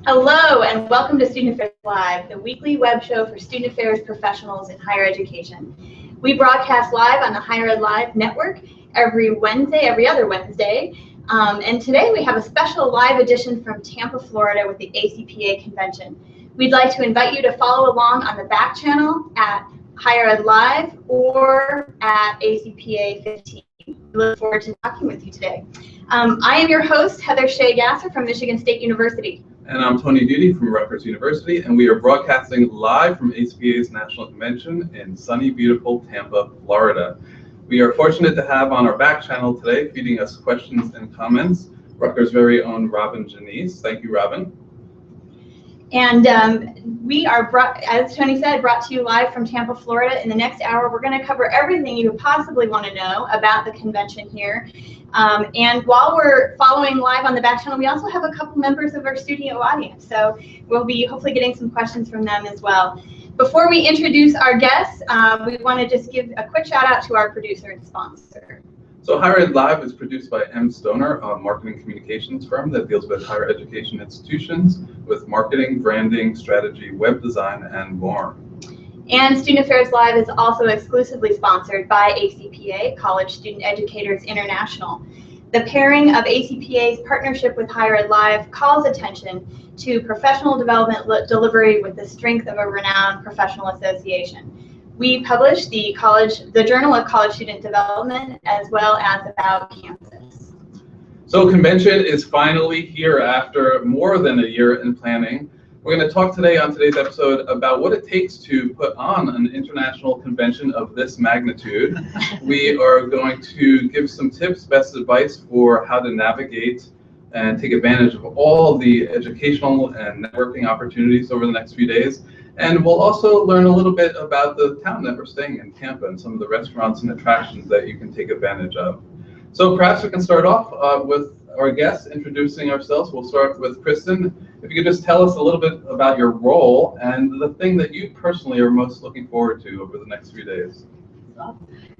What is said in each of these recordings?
Hello and welcome to Student Affairs Live, the weekly web show for student affairs professionals in higher education. We broadcast live on the Higher Ed Live network every other Wednesday. And today we have a special live edition from Tampa, Florida with the ACPA Convention. We'd like to invite you to follow along on the back channel at Higher Ed Live or at ACPA 15. We look forward to talking with you today. I am your host, Heather Shea from Michigan State University. And I'm Tony Doody from Rutgers University, and we are broadcasting live from ACPA's National Convention in sunny, beautiful Tampa, Florida. We are fortunate to have on our back channel today, feeding us questions and comments, Rutgers' very own Robin Janice. Thank you, Robin. And we are, as Tony said, brought to you live from Tampa, Florida. In the next hour, we're going to cover everything you possibly want to know about the convention here. And while we're following live on the back channel, we also have a couple members of our studio audience. So we'll be hopefully getting some questions from them as well. Before we introduce our guests, we want to just give a quick shout out to our producer and sponsor. So Higher Ed Live is produced by M. Stoner, a marketing communications firm that deals with higher education institutions with marketing, branding, strategy, web design, and more. And Student Affairs Live is also exclusively sponsored by ACPA, College Student Educators International. The pairing of ACPA's partnership with Higher Ed Live calls attention to professional development delivery with the strength of a renowned professional association. We publish the Journal of College Student Development as well as About Campus. So convention is finally here after more than a year in planning. We're going to talk today on today's episode about what it takes to put on an international convention of this magnitude. We are going to give some tips, best advice for how to navigate and take advantage of all the educational and networking opportunities over the next few days. And we'll also learn a little bit about the town that we're staying in, Tampa, and some of the restaurants and attractions that you can take advantage of. So perhaps we can start off with our guests introducing ourselves. We'll start with Kristan. If you could just tell us a little bit about your role and the thing that you personally are most looking forward to over the next few days.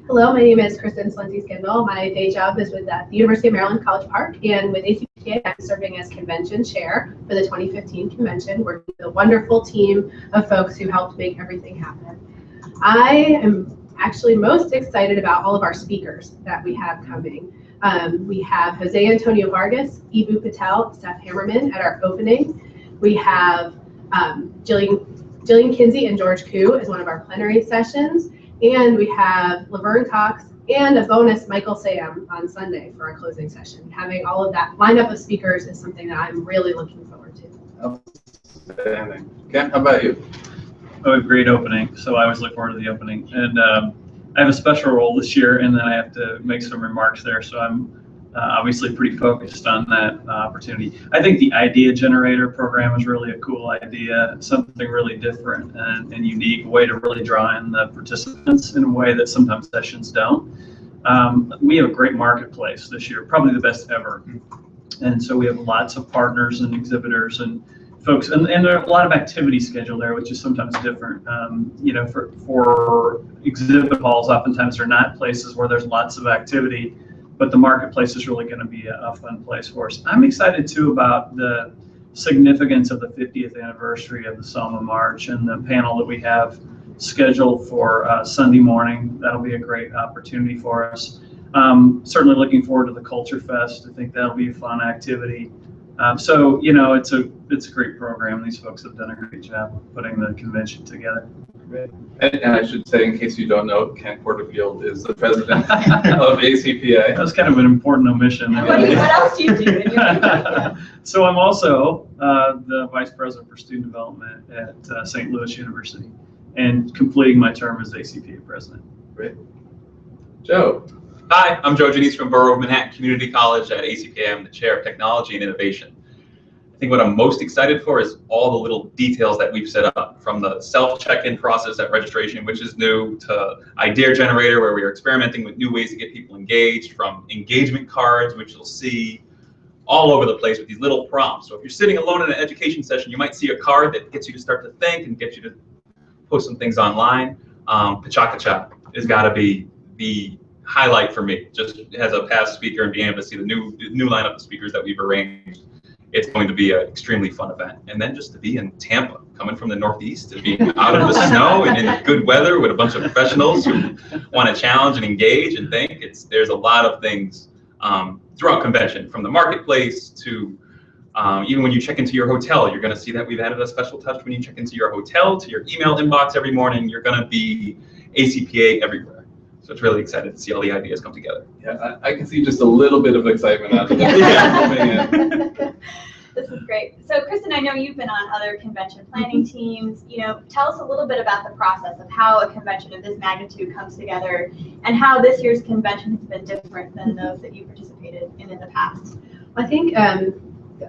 Hello, my name is Kristan Skendall. My day job is with the University of Maryland College Park, and with ACPA, I'm serving as Convention Chair for the 2015 convention, working with a wonderful team of folks who helped make everything happen. I am actually most excited about all of our speakers that we have coming. We have Jose Antonio Vargas, Ibu Patel, Steph Hammerman at our opening. We have Jillian Kinsey and George Koo as one of our plenary sessions. And we have Laverne Cox and a bonus Michael Sam on Sunday for our closing session. Having all of that lineup of speakers is something that I'm really looking forward to. Outstanding. Ken, how about you? Oh, a great opening. So I always look forward to the opening. And I have a special role this year, and then I have to make some remarks there. So I'm obviously pretty focused on that opportunity. I think the Idea Generator program is really a cool idea, something really different and unique, a way to really draw in the participants in a way that sometimes sessions don't. We have a great marketplace this year, probably the best ever. And so we have lots of partners and exhibitors and folks, and there are a lot of activity scheduled there, which is sometimes different. You know, for exhibit halls, oftentimes are not places where there's lots of activity, but the marketplace is really going to be a fun place for us. I'm excited too about the significance of the 50th anniversary of the Selma March and the panel that we have scheduled for Sunday morning. That'll be a great opportunity for us. Certainly looking forward to the Culture Fest. I think that'll be a fun activity. So, you know, it's a great program. These folks have done a great job of putting the convention together. And I should say, in case you don't know, Ken Porterfield is the president of ACPA. That was kind of an important omission. What else do you do? So I'm also the vice president for student development at St. Louis University and completing my term as ACPA president. Great. Joe. Hi, I'm Joe Janice from Borough of Manhattan Community College at ACPA. I'm the chair of technology and innovation. I think what I'm most excited for is all the little details that we've set up, from the self-check-in process at registration, which is new, to Idea Generator, where we are experimenting with new ways to get people engaged, from engagement cards, which you'll see all over the place with these little prompts. So if you're sitting alone in an education session, you might see a card that gets you to start to think and get you to post some things online. Pachakacha has got to be the highlight for me, just as a past speaker and being able to see the new lineup of speakers that we've arranged. It's going to be an extremely fun event. And then just to be in Tampa, coming from the Northeast, to be out of the snow and in good weather with a bunch of professionals who want to challenge and engage and think. There's a lot of things throughout convention, from the marketplace to even when you check into your hotel. You're going to see that we've added a special touch when you check into your hotel, to your email inbox every morning. You're going to be ACPA everywhere. So it's really excited to see all the ideas come together. Yeah, I can see just a little bit of excitement out of this. This is great. So Kristan, I know you've been on other convention planning teams. Tell us a little bit about the process of how a convention of this magnitude comes together and how this year's convention has been different than those that you participated in the past. I think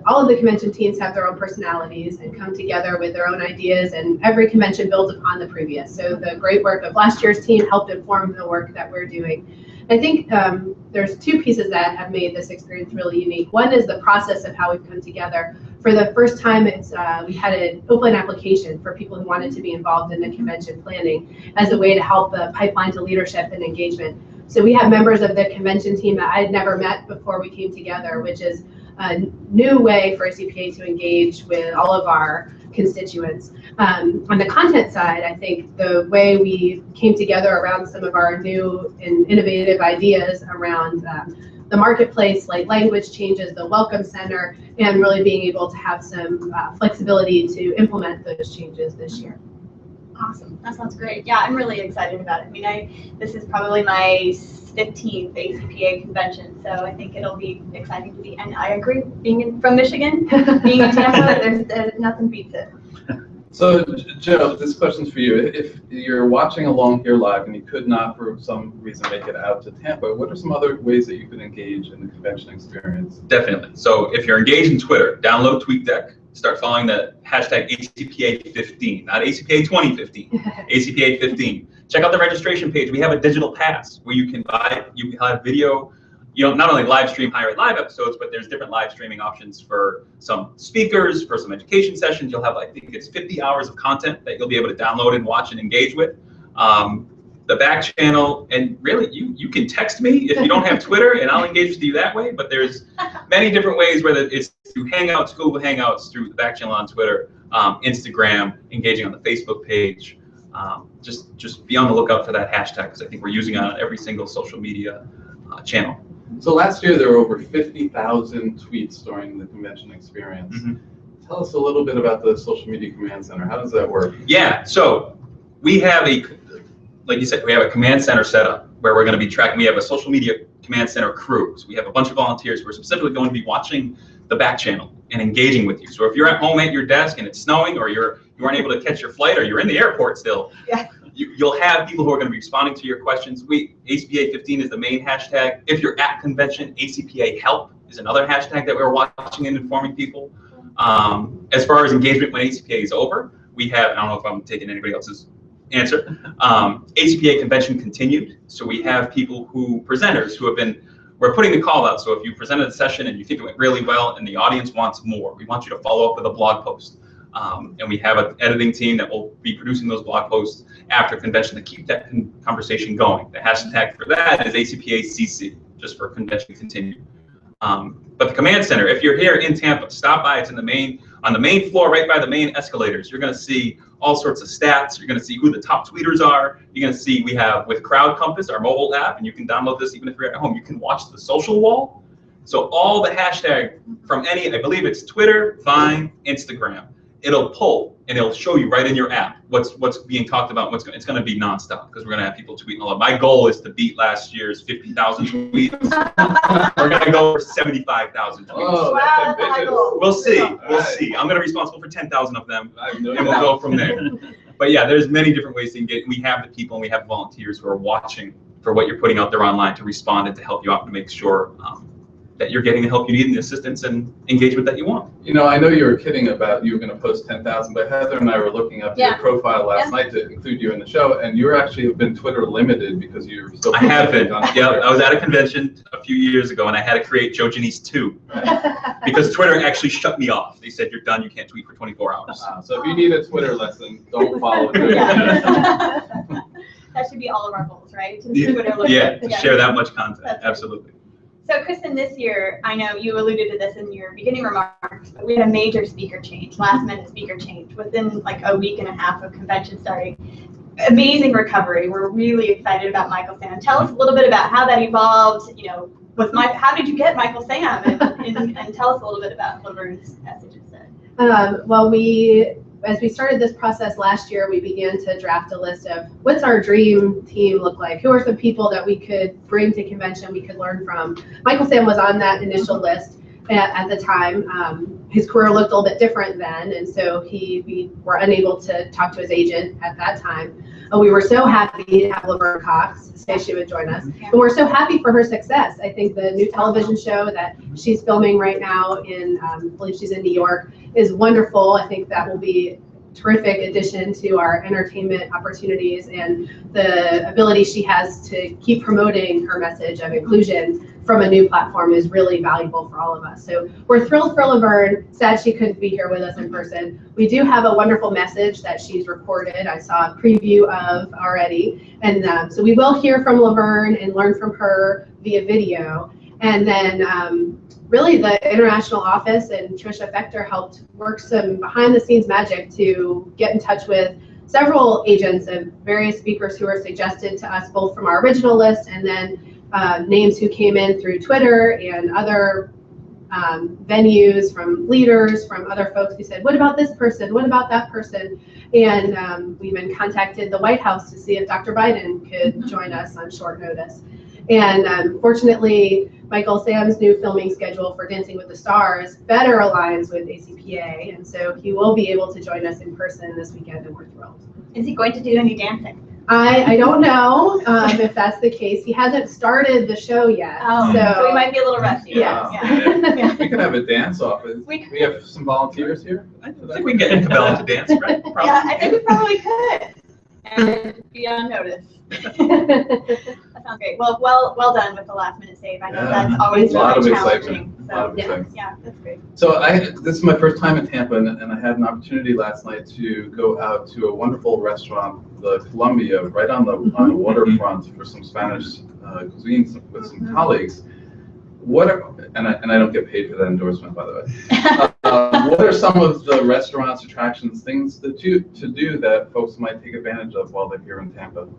all of the convention teams have their own personalities and come together with their own ideas, and every convention builds upon the previous. So the great work of last year's team helped inform the work that we're doing. I think there's two pieces that have made this experience really unique. One is the process of how we've come together. For the first time, we had an open application for people who wanted to be involved in the convention planning as a way to help the pipeline to leadership and engagement. So we have members of the convention team that I had never met before we came together, which is a new way for ACPA to engage with all of our constituents. On the content side, I think the way we came together around some of our new and innovative ideas around the marketplace, like language changes, the welcome center, and really being able to have some flexibility to implement those changes this year. Awesome. That sounds great. Yeah, I'm really excited about it. I mean, this is probably my 15th ACPA convention, so I think it'll be exciting to be. And I agree, from Michigan, being in Tampa, there's nothing beats it. So, Joe, this question's for you. If you're watching along here live and you could not, for some reason, make it out to Tampa, what are some other ways that you could engage in the convention experience? Definitely. So if you're engaged in Twitter, download TweetDeck. Start following the hashtag ACPA15, not ACPA 2015, ACPA 15. Check out the registration page. We have a digital pass where you can have video, not only live stream Higher Ed Live episodes, but there's different live streaming options for some speakers, for some education sessions. You'll have, I think it's 50 hours of content that you'll be able to download and watch and engage with. The back channel, and really you can text me if you don't have Twitter and I'll engage with you that way, but there's many different ways, whether it's through Hangouts, Google Hangouts, through the back channel on Twitter, Instagram, engaging on the Facebook page. Just be on the lookout for that hashtag, because I think we're using it on every single social media channel. So last year there were over 50,000 tweets during the convention experience. Tell us a little bit about the Social Media Command Center. How does that work? Yeah, so we have like you said, we have a command center set up where we're going to be tracking. We have a social media command center crew. So we have a bunch of volunteers who are specifically going to be watching the back channel and engaging with you. So if you're at home at your desk and it's snowing, or you aren't able to catch your flight, or you're in the airport still, you'll have people who are going to be responding to your questions. ACPA 15 is the main hashtag. If you're at convention, ACPA Help is another hashtag that we're watching and informing people. As far as engagement when ACPA is over, we have, I don't know if I'm taking anybody else's answer, ACPA convention continued. So we have presenters who have been, we're putting the call out. So if you presented a session and you think it went really well and the audience wants more, we want you to follow up with a blog post. And we have an editing team that will be producing those blog posts after convention to keep that conversation going. The hashtag for that is ACPA CC, just for convention continue. But the command center, if you're here in Tampa, stop by. It's on the main floor, right by the main escalators. You're going to see all sorts of stats. You're going to see who the top tweeters are. You're going to see we have with Crowd Compass, our mobile app, and you can download this even if you're at home. You can watch the social wall. So all the hashtag from I believe it's Twitter, Vine, Instagram. It'll pull and it'll show you right in your app what's being talked about. It's going to be nonstop, because we're going to have people tweeting a lot. My goal is to beat last year's 50,000 tweets. We're going to go for 75,000 tweets. Oh, that's ambitious. We'll see. We'll right. see. I'm going to be responsible for 10,000 of them, and no we'll go from there. But yeah, there's many different ways to engage. We have the people and we have volunteers who are watching for what you're putting out there online to respond and to help you out to make sure that you're getting the help you need and the assistance and engagement that you want. I know you were kidding about you were going to post 10,000, but Heather and I were looking up your profile last night to include you in the show, and you actually have been Twitter limited because you're still. I have been. Yeah, I was at a convention a few years ago, and I had to create Joe Janice 2 because Twitter actually shut me off. They said, "You're done. You can't tweet for 24 hours." So if you need a Twitter lesson, don't follow Joe. That should be all of our goals, right? To share that much content. Absolutely. So Kristan, this year, I know you alluded to this in your beginning remarks, but we had a major speaker change, last minute speaker change within like a week and a half of convention starting. Amazing recovery. We're really excited about Michael Sam. Tell us a little bit about how that evolved, you know, how did you get Michael Sam? And tell us a little bit about Laverne's message instead. Well, as we started this process last year, we began to draft a list of what's our dream team look like? Who are some people that we could bring to convention, we could learn from? Michael Sam was on that initial list at the time. His career looked a little bit different then, and so we were unable to talk to his agent at that time. We were so happy to have Laverne Cox say she would join us. And we're so happy for her success. I think the new television show that she's filming right now I believe she's in New York, is wonderful. I think that will be a terrific addition to our entertainment opportunities, and the ability she has to keep promoting her message of inclusion from a new platform is really valuable for all of us. So we're thrilled for Laverne. Sad she couldn't be here with us in person. We do have a wonderful message that she's recorded. I saw a preview of already. And so we will hear from Laverne and learn from her via video. And then really the international office and Trisha Fector helped work some behind the scenes magic to get in touch with several agents of various speakers who were suggested to us, both from our original list and then names who came in through Twitter and other venues, from leaders, from other folks who said, what about this person? What about that person? And we even contacted the White House to see if Dr. Biden could join us on short notice. And fortunately, Michael Sam's new filming schedule for Dancing with the Stars better aligns with ACPA, and so he will be able to join us in person this weekend, and we're thrilled. Is he going to do any dancing? I don't know if that's the case. He hasn't started the show yet. Oh, so we might be a little rusty. Yes. Yeah. We could have a dance off. We have some volunteers here. I think we can get Cabela to dance, right? Probably. Yeah, I think we probably could. And be on notice. That sounds great. Well done with the last minute save. I know that's always a lot really of challenging. excitement. A lot of excitement. Yeah, that's great. So this is my first time in Tampa, and I had an opportunity last night to go out to a wonderful restaurant, the Columbia, right on the waterfront, for some Spanish cuisine with some colleagues. And I don't get paid for that endorsement, by the way. What are some of the restaurants, attractions, things to do that folks might take advantage of while they're here in Tampa?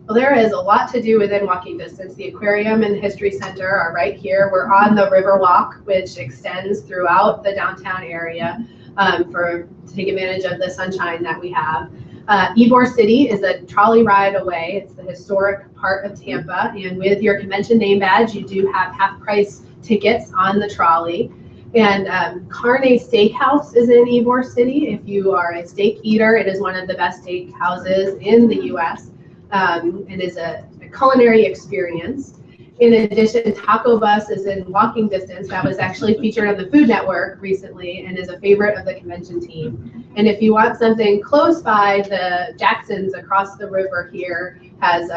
Well, there is a lot to do within walking distance. The aquarium and the history center are right here. We're on the Riverwalk, which extends throughout the downtown area to take advantage of the sunshine that we have. Ybor City is a trolley ride away. It's the historic part of Tampa, and with your convention name badge, you do have half-price tickets on the trolley. And Carne Steakhouse is in Ybor City. If you are a steak eater, it is one of the best steak houses in the U.S. It is a culinary experience. In addition, Taco Bus is in walking distance. That was actually featured on the Food Network recently and is a favorite of the convention team. And if you want something close by, the Jacksons across the river here has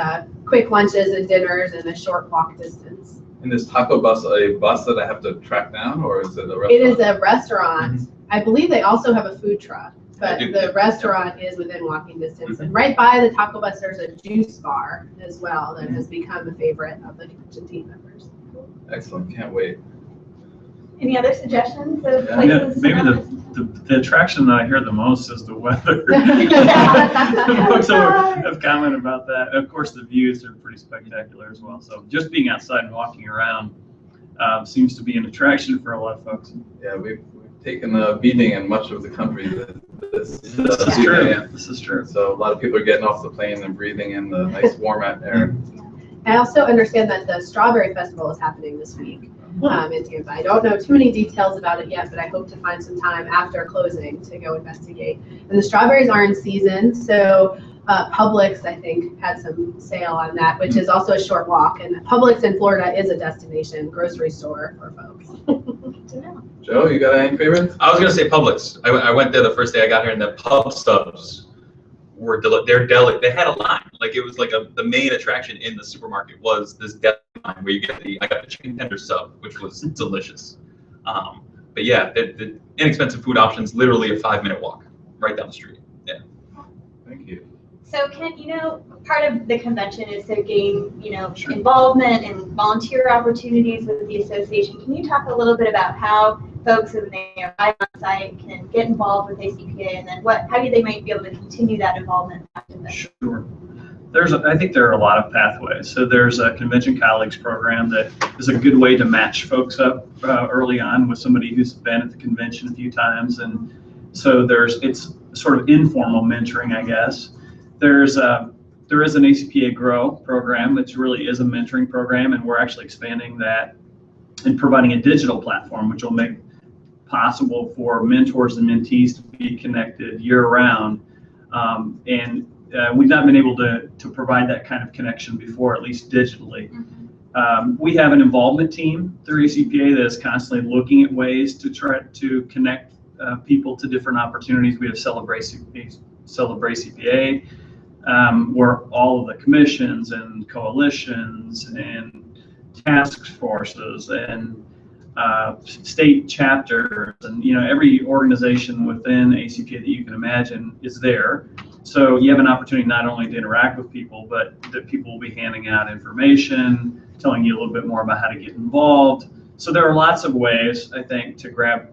quick lunches and dinners and a short walk distance. And is Taco Bus a bus that I have to track down, or is it a restaurant? It is a restaurant. I believe they also have a food truck, but the restaurant is within walking distance. And right by the Taco Bus, there's a juice bar as well that has become a favorite of the convention team members. Excellent, can't wait. Any other suggestions of Yeah, places? Maybe the attraction that I hear the most is the weather. Folks have commented about that. Of course, the views are pretty spectacular as well. So just being outside and walking around seems to be an attraction for a lot of folks. Yeah, we've taken a beating in much of the country. This is true. Yeah. This is true. So a lot of people are getting off the plane and breathing in the nice warm air. I also understand that the Strawberry Festival is happening this week in Tampa. I don't know too many details about it yet, but I hope to find some time after closing to go investigate. And the strawberries are in season, so Publix, I think, had some sale on that, which is also a short walk. And Publix in Florida is a destination grocery store for folks. Joe, you got any favorites? I was going to say Publix. I went there the first day I got here, and the pub subs were they had a line. Like, it was like the main attraction in the supermarket was this deli line where you get I got the chicken tender sub, which was delicious. But yeah, the inexpensive food options, literally a 5-minute walk right down the street. Yeah. Thank you. So part of the convention is to gain, involvement and volunteer opportunities with the association. Can you talk a little bit about how folks when they arrive on site can get involved with ACPA, and then how they might be able to continue that involvement after this? Sure. I think there are a lot of pathways. So there's a Convention Colleagues program that is a good way to match folks up early on with somebody who's been at the convention a few times, and so it's sort of informal mentoring, I guess. There is an ACPA Grow program that really is a mentoring program, and we're actually expanding that and providing a digital platform which will make possible for mentors and mentees to be connected year-round. We've not been able to provide that kind of connection before, at least digitally. We have an involvement team through ACPA that is constantly looking at ways to try to connect people to different opportunities. We have Celebrate CPA, where all of the commissions and coalitions and task forces and state chapters and every organization within ACPA that you can imagine is there. So you have an opportunity not only to interact with people, but that people will be handing out information, telling you a little bit more about how to get involved. So there are lots of ways, I think, to grab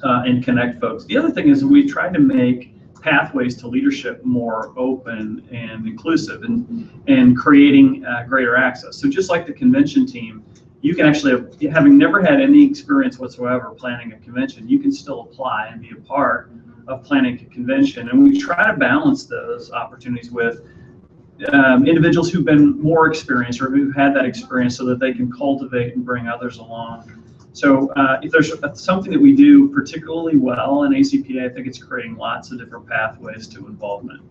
and connect folks. The other thing is we try to make pathways to leadership more open and inclusive, and creating greater access. So just like the convention team, you can actually, having never had any experience whatsoever planning a convention, you can still apply and be a part of planning a convention. And we try to balance those opportunities with individuals who've been more experienced or who've had that experience, so that they can cultivate and bring others along. So if there's something that we do particularly well in ACPA, I think it's creating lots of different pathways to involvement.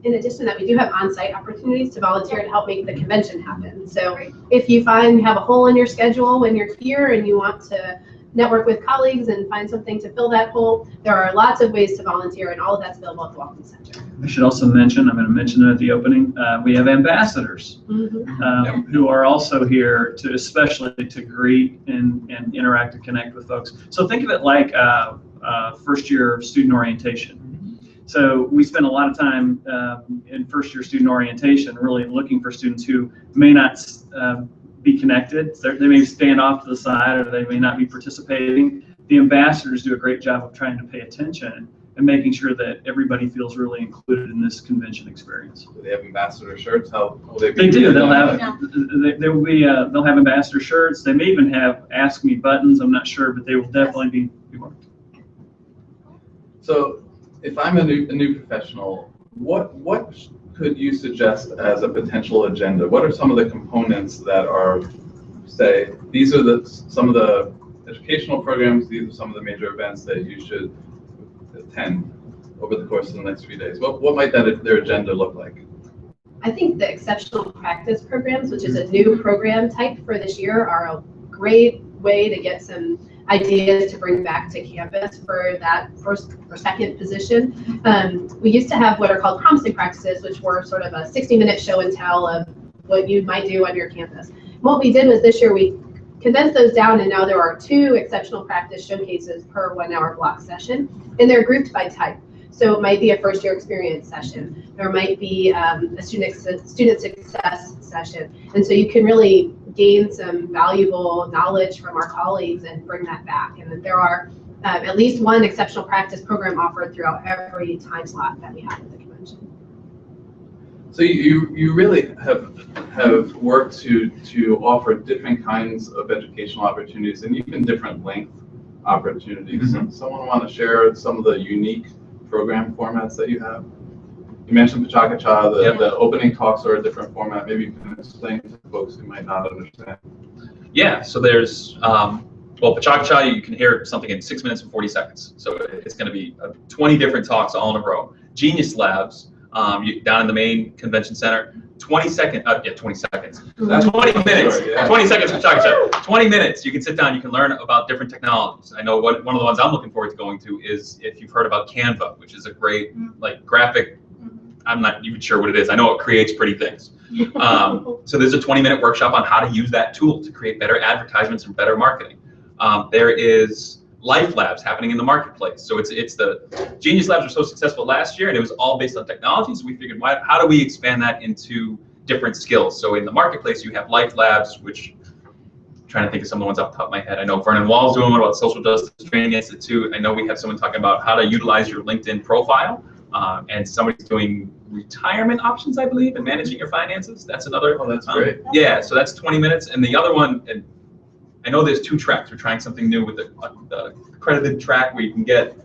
In addition to that, we do have on-site opportunities to volunteer to help make the convention happen. So if you have a hole in your schedule when you're here and you want to network with colleagues and find something to fill that hole, there are lots of ways to volunteer, and all of that's available at the Welcome Center. I should also mention, I'm going to mention it at the opening, we have ambassadors who are also here especially to greet and interact and connect with folks. So think of it like first year student orientation. So we spend a lot of time in first year student orientation really looking for students who may not be connected. They may stand off to the side, or they may not be participating. The ambassadors do a great job of trying to pay attention and making sure that everybody feels really included in this convention experience. Do they have ambassador shirts? How will they be? They do. They'll have ambassador shirts. They may even have Ask Me buttons. I'm not sure, but they will definitely be worked. So, if I'm a new professional, what could you suggest as a potential agenda? What are some of the components that are, say, these are some of the educational programs, these are some of the major events that you should attend over the course of the next few days? What might their agenda look like? I think the exceptional practice programs, which is a new program type for this year, are a great way to get some ideas to bring back to campus for that first or second position. We used to have what are called promising practices, which were sort of a 60-minute show and tell of what you might do on your campus. What we did was this year we condensed those down, and now there are 2 exceptional practice showcases per 1-hour block session, and they're grouped by type. So it might be a first year experience session, there might be a student success session, and so you can really gain some valuable knowledge from our colleagues and bring that back. And there are at least one exceptional practice program offered throughout every time slot that we have at the convention. So you really have worked to offer different kinds of educational opportunities and even different length opportunities. Mm-hmm. Someone want to share some of the unique program formats that you have? You mentioned Pacha-Kacha, the opening talks are a different format. Maybe you can explain to folks who might not understand. Yeah, so there's, well, Pacha-Kacha, you can hear something in 6 minutes and 40 seconds. So it's going to be 20 different talks all in a row. Genius Labs, down in the main convention center, 20 seconds. 20 seconds. 20 minutes. Yeah. 20 seconds for Pacha-Kacha. 20 minutes. You can sit down. You can learn about different technologies. I know one of the ones I'm looking forward to going to is if you've heard about Canva, which is a great graphic. I'm not even sure what it is. I know it creates pretty things. So there's a 20-minute workshop on how to use that tool to create better advertisements and better marketing. There is life labs happening in the marketplace. So it's the Genius Labs were so successful last year, and it was all based on technology. So we figured, how do we expand that into different skills? So in the marketplace, you have life labs, which I'm trying to think of some of the ones off the top of my head. I know Vernon Wall's doing one about Social Justice Training Institute. I know we have someone talking about how to utilize your LinkedIn profile, and somebody's doing retirement options, I believe, and managing your finances. That's another. Oh, that's great. Yeah, so that's 20 minutes. And the other one, and I know there's 2 tracks. We're trying something new with the accredited track where you can get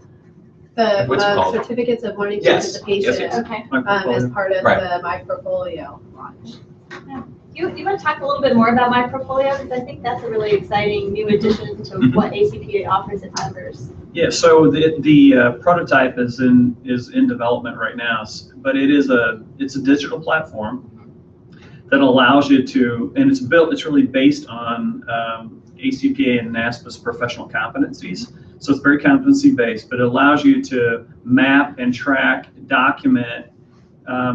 the certificates of learning participation. Yes. Okay. As part of Right. the My Portfolio launch. Yeah. Do you want to talk a little bit more about My Portfolio? Because I think that's a really exciting new addition to what ACPA offers its members. Yeah, so the prototype is in development right now, but it's a digital platform that allows you to, and it's really based on ACPA and NASPA's professional competencies. So it's very competency based, but it allows you to map and track, document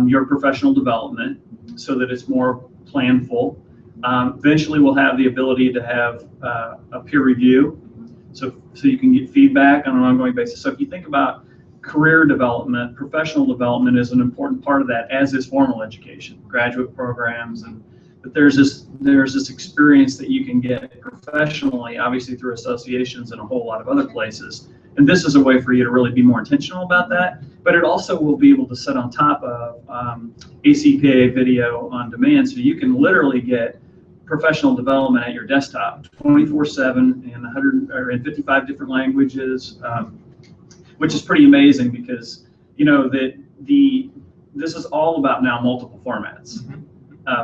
your professional development so that it's more planful. Eventually we'll have the ability to have a peer review, so you can get feedback on an ongoing basis. So if you think about career development, professional development is an important part of that, as is formal education, graduate programs, but there's this experience that you can get professionally, obviously through associations and a whole lot of other places. And this is a way for you to really be more intentional about that. But it also will be able to sit on top of ACPA video on demand, so you can literally get professional development at your desktop 24/7 in 55 different languages, which is pretty amazing because this is all about now multiple formats.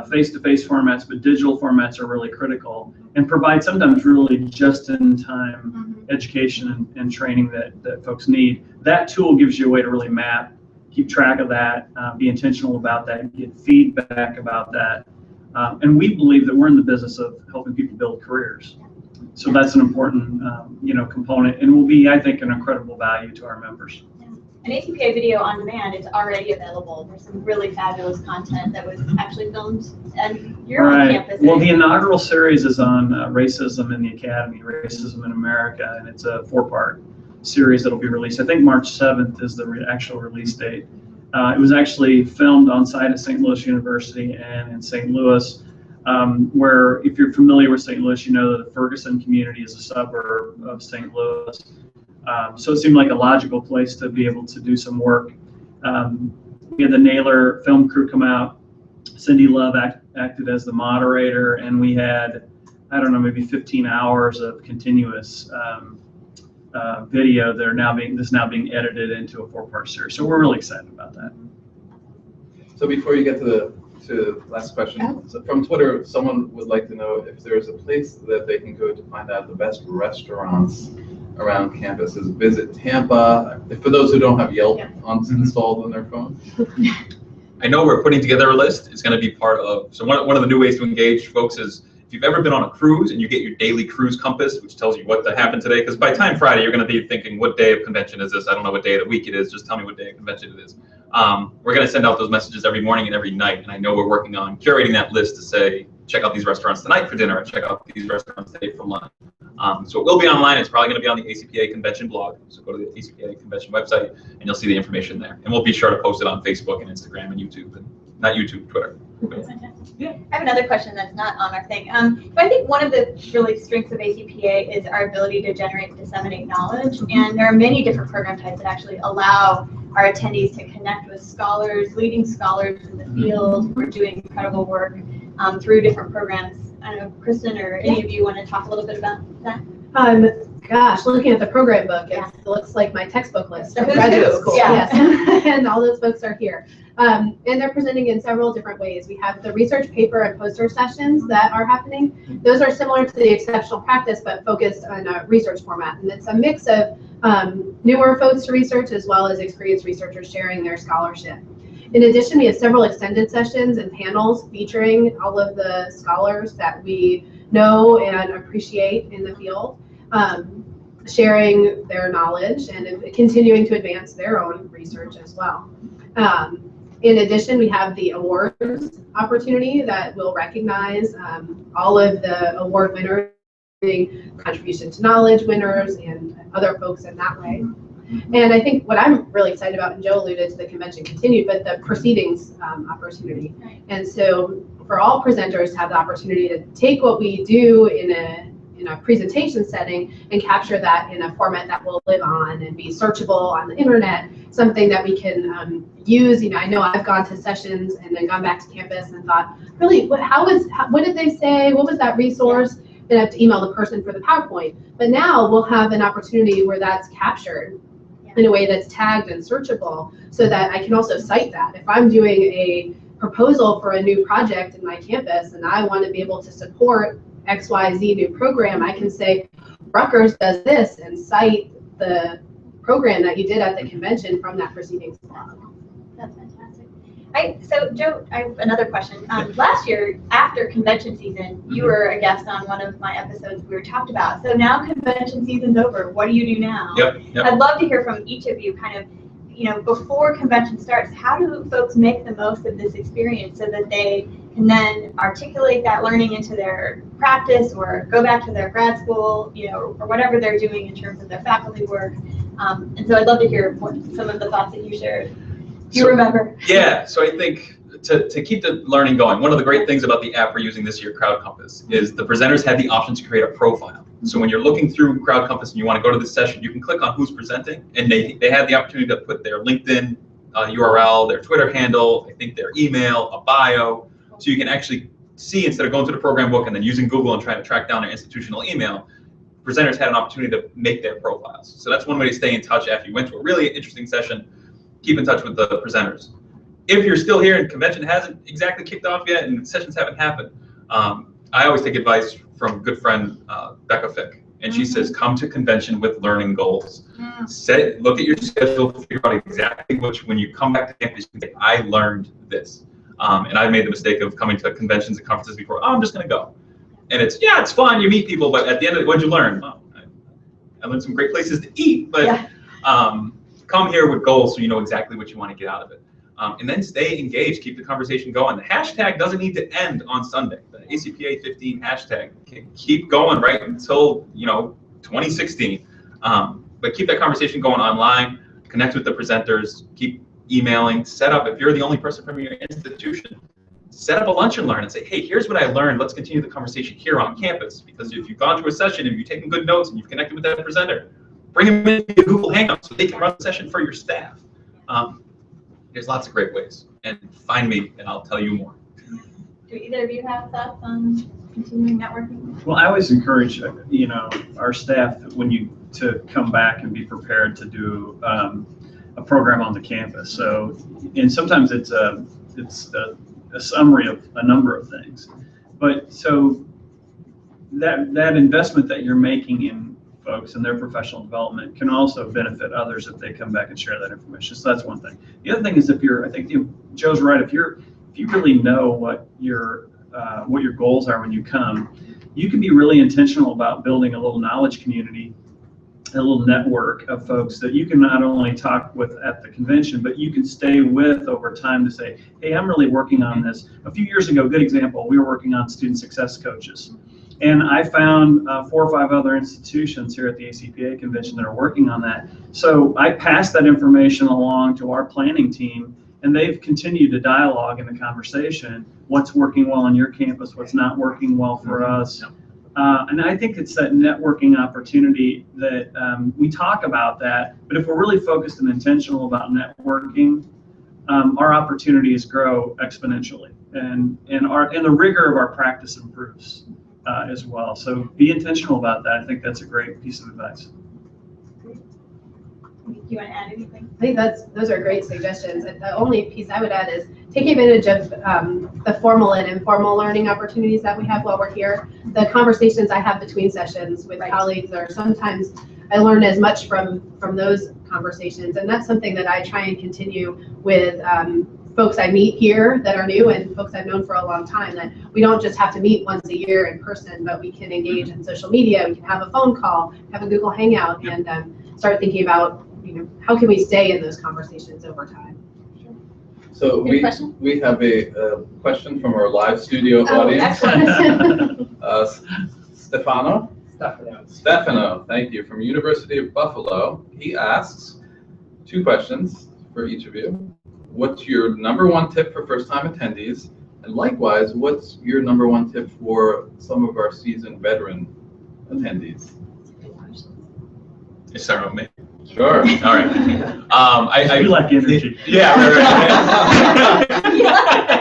Face-to-face formats, but digital formats are really critical and provide sometimes really just-in-time education and training that folks need. That tool gives you a way to really map, keep track of that, be intentional about that, get feedback about that. And we believe that we're in the business of helping people build careers. So that's an important component, and will be, I think, an incredible value to our members. And ACPA Video on Demand is already available. There's some really fabulous content that was actually filmed at your own campus. Well, the inaugural series is on racism in the academy, racism in America, and it's a 4-part series that'll be released. I think March 7th is the actual release date. It was actually filmed on site at St. Louis University and in St. Louis, where, if you're familiar with St. Louis, you know that the Ferguson community is a suburb of St. Louis. So it seemed like a logical place to be able to do some work. We had the Naylor film crew come out. Cindi Love acted as the moderator, and we had, I don't know, maybe 15 hours of continuous video that is now being edited into a 4-part series. So we're really excited about that. So before you get to the last question, so from Twitter, someone would like to know if there's a place that they can go to find out the best restaurants around campus. Is Visit Tampa, for those who don't have Yelp installed on their phone. I know we're putting together a list. It's going to be part of, so one of the new ways to engage folks is, if you've ever been on a cruise and you get your daily cruise compass, which tells you what happened today, because by time Friday, you're going to be thinking, what day of convention is this? I don't know what day of the week it is. Just tell me what day of convention it is. We're going to send out those messages every morning and every night. And I know we're working on curating that list to say, check out these restaurants tonight for dinner, or check out these restaurants today for lunch. So it will be online. It's probably going to be on the ACPA Convention blog. So go to the ACPA Convention website and you'll see the information there. And we'll be sure to post it on Facebook and Instagram and YouTube, and not YouTube, Twitter. Yeah. I have another question that's not on our thing. But I think one of the really strengths of ACPA is our ability to generate and disseminate knowledge. And there are many different program types that actually allow our attendees to connect with scholars, leading scholars in the field who are doing incredible work through different programs. I don't know, Kristan or any of you want to talk a little bit about that? Gosh, looking at the program book, it looks like my textbook list from Who's graduate who? school. Yeah. Yes. And all those folks are here. And they're presenting in several different ways. We have the research paper and poster sessions that are happening. Those are similar to the exceptional practice, but focused on a research format. And it's a mix of newer folks to research as well as experienced researchers sharing their scholarship. In addition, we have several extended sessions and panels featuring all of the scholars that we know and appreciate in the field, sharing their knowledge and continuing to advance their own research as well. In addition, we have the awards opportunity that will recognize all of the award winners contribution to knowledge winners and other folks in that way. And I think what I'm really excited about, and Joe alluded to the convention continued, but the proceedings opportunity. And so for all presenters to have the opportunity to take what we do in a presentation setting and capture that in a format that will live on and be searchable on the internet, something that we can use. I know I've gone to sessions and then gone back to campus and thought, really, what did they say? What was that resource? And I have to email the person for the PowerPoint. But now we'll have an opportunity where that's captured in a way that's tagged and searchable so that I can also cite that. If I'm doing a proposal for a new project in my campus and I want to be able to support XYZ new program, I can say Rutgers does this and cite the program that you did at the convention from that proceedings blog. That's fantastic. So Joe, I have another question. Last year, after convention season, you were a guest on one of my episodes we were talked about. So now convention season's over. What do you do now? Yep. I'd love to hear from each of you kind of, before convention starts, how do folks make the most of this experience so that they can then articulate that learning into their practice or go back to their grad school, or whatever they're doing in terms of their faculty work. And so I'd love to hear some of the thoughts that you shared. Do you remember? Yeah, so I think to keep the learning going, one of the great things about the app we're using this year, Crowd Compass, is the presenters had the option to create a profile. So when you're looking through Crowd Compass and you want to go to this session, you can click on who's presenting, and they had the opportunity to put their LinkedIn URL, their Twitter handle, I think their email, a bio, so you can actually see, instead of going to the program book and then using Google and trying to track down their institutional email, presenters had an opportunity to make their profiles. So that's one way to stay in touch after you went to a really interesting session. Keep in touch with the presenters. If you're still here and convention hasn't exactly kicked off yet and sessions haven't happened, I always take advice from a good friend, Becca Fick, and she says, come to convention with learning goals. Look at your schedule, figure out exactly when you come back to campus, you can say, I learned this. And I've made the mistake of coming to conventions and conferences before, I'm just gonna go. And it's fun, you meet people, but at the end of it, what'd you learn? Well, I learned some great places to eat, but come here with goals so you know exactly what you want to get out of it. And then stay engaged, keep the conversation going. The hashtag doesn't need to end on Sunday. The ACPA 15 hashtag can keep going right until 2016. But keep that conversation going online, connect with the presenters, keep emailing, set up, if you're the only person from your institution, set up a lunch and learn and say, hey, here's what I learned. Let's continue the conversation here on campus. Because if you've gone to a session and you've taken good notes and you've connected with that presenter, bring them into Google Hangouts so they can run the session for your staff. There's lots of great ways. And find me and I'll tell you more. Do either of you have thoughts on continuing networking? Well, I always encourage, our staff to come back and be prepared to do a program on the campus. So, and sometimes it's a summary of a number of things. But so that investment that you're making in folks and their professional development can also benefit others if they come back and share that information. So that's one thing. The other thing is I think Joe's right. If you really know what your goals are when you come, you can be really intentional about building a little knowledge community, a little network of folks that you can not only talk with at the convention, but you can stay with over time to say, hey, I'm really working on this. A few years ago, good example, we were working on student success coaches. And I found 4 or 5 other institutions here at the ACPA convention that are working on that. So I passed that information along to our planning team, and they've continued to dialogue in the conversation. What's working well on your campus? What's not working well for us? And I think it's that networking opportunity that we talk about that, but if we're really focused and intentional about networking, our opportunities grow exponentially, and the rigor of our practice improves as well. So be intentional about that. I think that's a great piece of advice. Do you want to add anything? I think those are great suggestions. The only piece I would add is taking advantage of the formal and informal learning opportunities that we have while we're here. The conversations I have between sessions with colleagues are sometimes I learn as much from those conversations, and that's something that I try and continue with folks I meet here that are new and folks I've known for a long time, that we don't just have to meet once a year in person, but we can engage in social media, we can have a phone call, have a Google Hangout, and start thinking about how can we stay in those conversations over time. So we have a question from our live studio audience. Excellent. Stefano? Stefano, thank you, from University of Buffalo. He asks 2 questions for each of you. What's your #1 tip for first-time attendees? And likewise, what's your #1 tip for some of our seasoned veteran attendees? You start with me. Sure. All right. I like energy. Yeah. Right.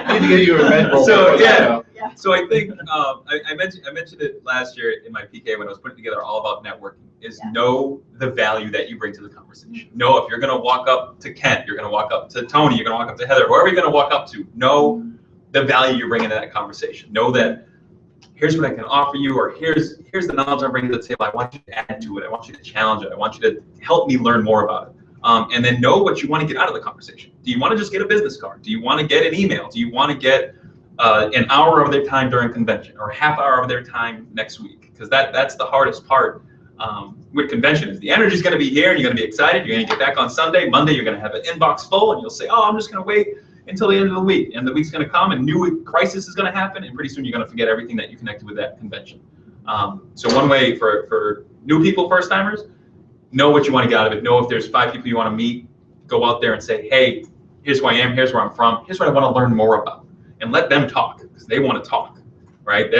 I need to get you a Red Bull. So yeah. So I think I mentioned it last year in my PK when I was putting together all about networking. Is know the value that you bring to the conversation. Know if you're going to walk up to Kent, you're going to walk up to Tony, you're going to walk up to Heather, whoever you're going to walk up to. Know the value you bring into that conversation. Know that here's what I can offer you, or here's the knowledge I'm bringing to the table. I want you to add to it. I want you to challenge it. I want you to help me learn more about it. And then know what you want to get out of the conversation. Do you want to just get a business card? Do you want to get an email? Do you want to get an hour of their time during convention, or a half hour of their time next week? Because that's the hardest part with convention. Is the energy is going to be here, and you're going to be excited. You're going to get back on Sunday. Monday, you're going to have an inbox full, and you'll say, oh, I'm just going to wait until the end of the week. And the week's going to come, and new crisis is going to happen, and pretty soon you're going to forget everything that you connected with that convention. So one way for new people, first timers, know what you want to get out of it. Know if there's 5 people you want to meet, go out there and say, hey, here's who I am, here's where I'm from, here's what I want to learn more about. And let them talk, because they want to talk, right?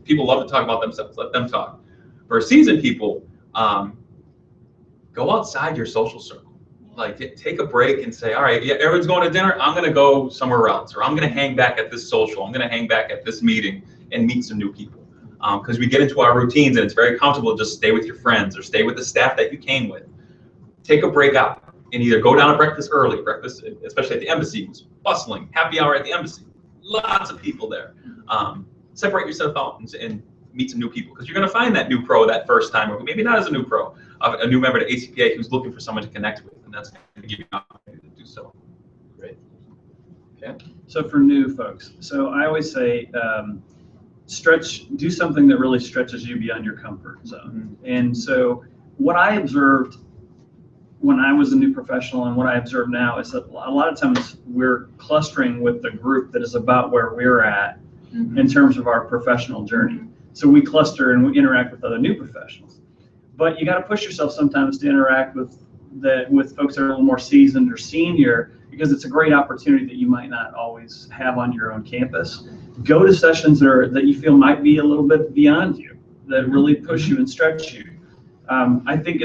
People love to talk about themselves. Let them talk. For seasoned people, go outside your social circle. Like, take a break and say, all right, yeah, everyone's going to dinner. I'm going to go somewhere else, or I'm going to hang back at this social. I'm going to hang back at this meeting and meet some new people. Because we get into our routines, and it's very comfortable to just stay with your friends or stay with the staff that you came with. Take a break out and either go down to breakfast early. Breakfast, especially at the embassy, was bustling. Happy hour at the embassy. Lots of people there. Separate yourself out and meet some new people, because you're going to find that new pro that first time, or maybe not as a new pro, a new member to ACPA who's looking for someone to connect with, and that's going to give you an opportunity to do so. Great. Okay. So for new folks, so I always say, do something that really stretches you beyond your comfort zone. Mm-hmm. And so what I observed when I was a new professional, and what I observe now, is that a lot of times we're clustering with the group that is about where we're at in terms of our professional journey. So we cluster and we interact with other new professionals. But you got to push yourself sometimes to interact with folks that are a little more seasoned or senior, because it's a great opportunity that you might not always have on your own campus. Go to sessions that you feel might be a little bit beyond you, that really push you and stretch you. I think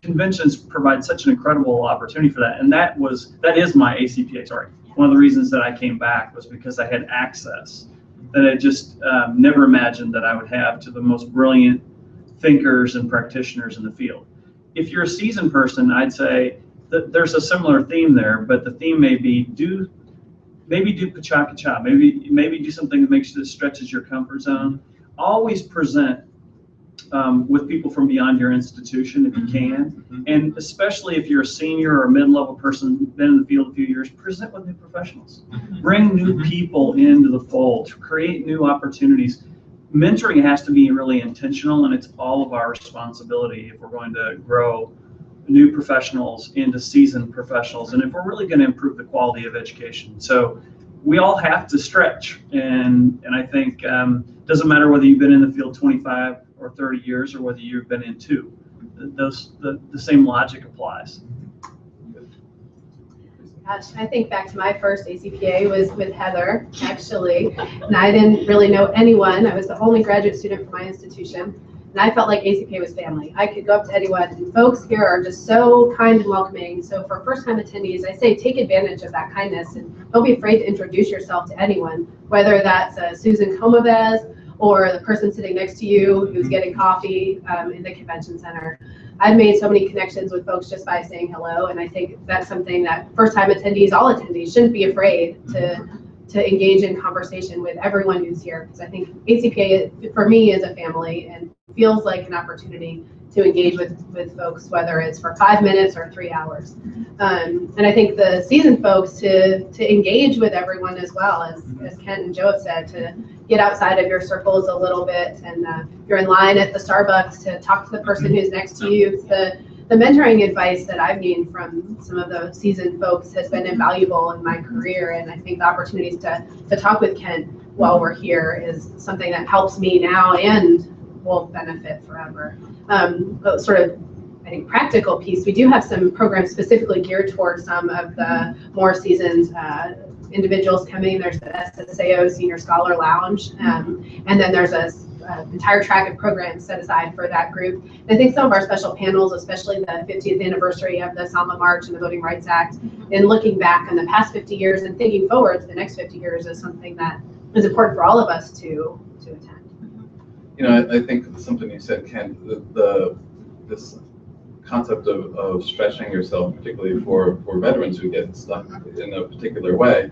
conventions provide such an incredible opportunity for that, and that is my ACPA. Sorry, one of the reasons that I came back was because I had access that I just never imagined that I would have to the most brilliant thinkers and practitioners in the field. If you're a seasoned person, I'd say that there's a similar theme there, but the theme may be maybe do pa-cha-ka-cha, maybe do something that stretches your comfort zone. Always present with people from beyond your institution if you can, and especially if you're a senior or a mid-level person, been in the field a few years, present with new professionals. Bring new people into the fold to create new opportunities. Mentoring has to be really intentional, and it's all of our responsibility if we're going to grow new professionals into seasoned professionals, and if we're really going to improve the quality of education. So we all have to stretch, and I think doesn't matter whether you've been in the field 25 or 30 years or whether you've been in 2. The same logic applies. Gosh, I think back to my first ACPA was with Heather, actually, and I didn't really know anyone. I was the only graduate student for my institution, and I felt like ACPA was family. I could go up to anyone, and folks here are just so kind and welcoming. So for first-time attendees, I say take advantage of that kindness, and don't be afraid to introduce yourself to anyone, whether that's Susan Comavez or the person sitting next to you who's getting coffee in the convention center. I've made so many connections with folks just by saying hello, and I think that's something that first-time attendees, all attendees, shouldn't be afraid to engage in conversation with everyone who's here, because I think ACPA, for me, is a family and feels like an opportunity to engage with folks, whether it's for 5 minutes or 3 hours. And I think the seasoned folks to engage with everyone as well, as Ken and Joe have said, to get outside of your circles a little bit, and if you're in line at the Starbucks, to talk to the person who's next to you. The mentoring advice that I've gained from some of the seasoned folks has been invaluable in my career, and I think the opportunities to talk with Ken while we're here is something that helps me now and will benefit forever. Sort of, I think, practical piece, we do have some programs specifically geared towards some of the more seasoned individuals coming. There's the SSAO Senior Scholar Lounge, and then there's a entire track of programs set aside for that group. And I think some of our special panels, especially the 50th anniversary of the Selma March and the Voting Rights Act, and looking back on the past 50 years and thinking forward to the next 50 years is something that is important for all of us to attend. You know, I think something you said, Ken, this concept of stretching yourself, particularly for veterans who get stuck in a particular way.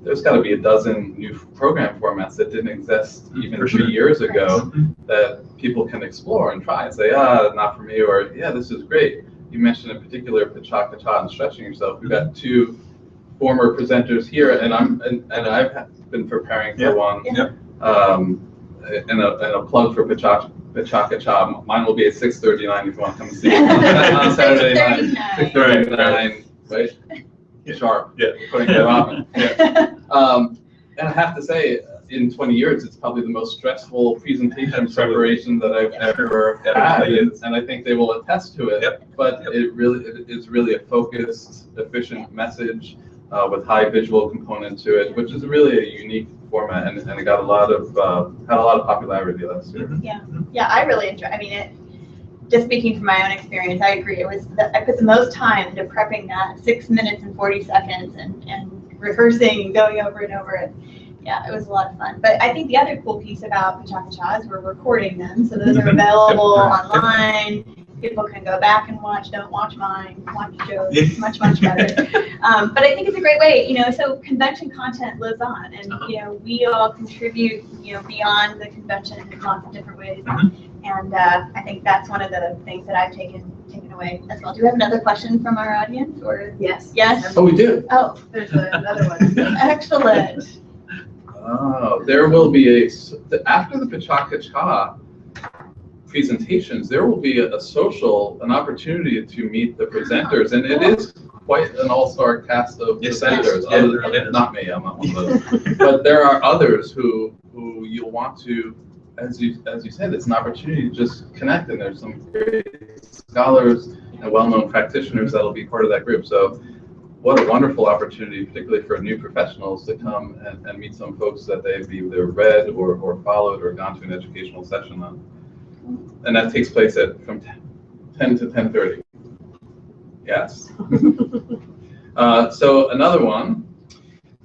There's got to be a dozen new program formats that didn't exist even 3 years ago that people can explore and try and say, not for me, or yeah, this is great. You mentioned in particular Pachaka-Cha and stretching yourself. We've got two former presenters here, and I've been preparing for one. And a plug for Pachaka-Cha. Mine will be at 6:39 if you want to come and see it on Saturday night. 6:39, right? Sharp. Yeah, putting it on. Yeah. And I have to say, in 20 years, it's probably the most stressful presentation preparation that I've ever had, and I think they will attest to it. But it is really a focused, efficient message with high visual component to it, which is really a unique format, and it got a lot of popularity last year. Yeah, I really enjoy. I mean, just speaking from my own experience, I agree. I put the most time into prepping that 6 minutes and 40 seconds and rehearsing and going over and over it. Yeah, it was a lot of fun. But I think the other cool piece about Pachaka-Cha is we're recording them, so those are available online. People can go back and watch. Don't watch mine. Watch Joe's. Much better. But I think it's a great way, so convention content lives on, and we all contribute, beyond the convention in lots of different ways. And I think that's one of the things that I've taken away as well. Do we have another question from our audience, or yes? Oh, we do. Oh, there's another one. Excellent. Oh, there will be after the Pachaka-Cha presentations, there will be an opportunity to meet the presenters, and it is quite an all-star cast of presenters. Not me, I'm not one of those. But there are others who you'll want to, as you said, it's an opportunity to just connect, and there's some great scholars and well-known practitioners that'll be part of that group. So what a wonderful opportunity, particularly for new professionals, to come and meet some folks that they've either read or followed or gone to an educational session on. And that takes place from 10 to 10:30. Yes. So another one.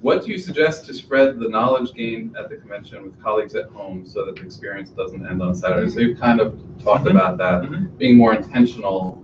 What do you suggest to spread the knowledge gained at the convention with colleagues at home so that the experience doesn't end on Saturday? So you've kind of talked about that, being more intentional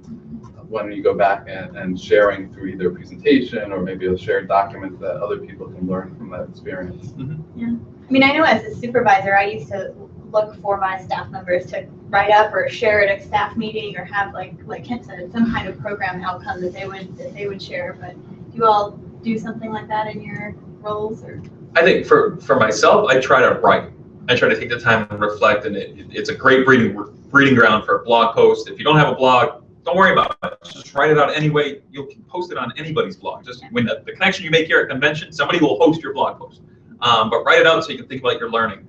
when you go back and sharing through either a presentation or maybe a shared document that other people can learn from that experience. Yeah. I mean, I know as a supervisor, I used to look for my staff members to write up or share at a staff meeting, or have, like Kent said, some kind of program outcome that they would share. But do you all do something like that in your roles? Or I think for myself, I try to write. I try to take the time and reflect, and it's a great breeding ground for a blog post. If you don't have a blog, don't worry about it. Just write it out anyway. You can post it on anybody's blog. Just when the connection you make here at convention, somebody will host your blog post. But write it out so you can think about your learning.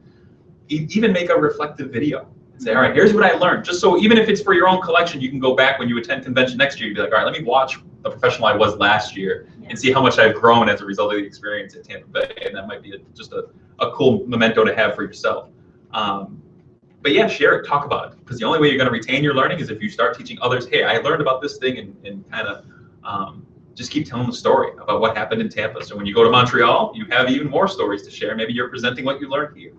Even make a reflective video and say, all right, here's what I learned. Just so even if it's for your own collection, you can go back when you attend convention next year. You'd be like, all right, let me watch the professional I was last year and see how much I've grown as a result of the experience at Tampa Bay. And that might be just a cool memento to have for yourself. But yeah, share it, talk about it. Because the only way you're going to retain your learning is if you start teaching others, hey, I learned about this thing, and kind of just keep telling the story about what happened in Tampa. So when you go to Montreal, you have even more stories to share. Maybe you're presenting what you learned here.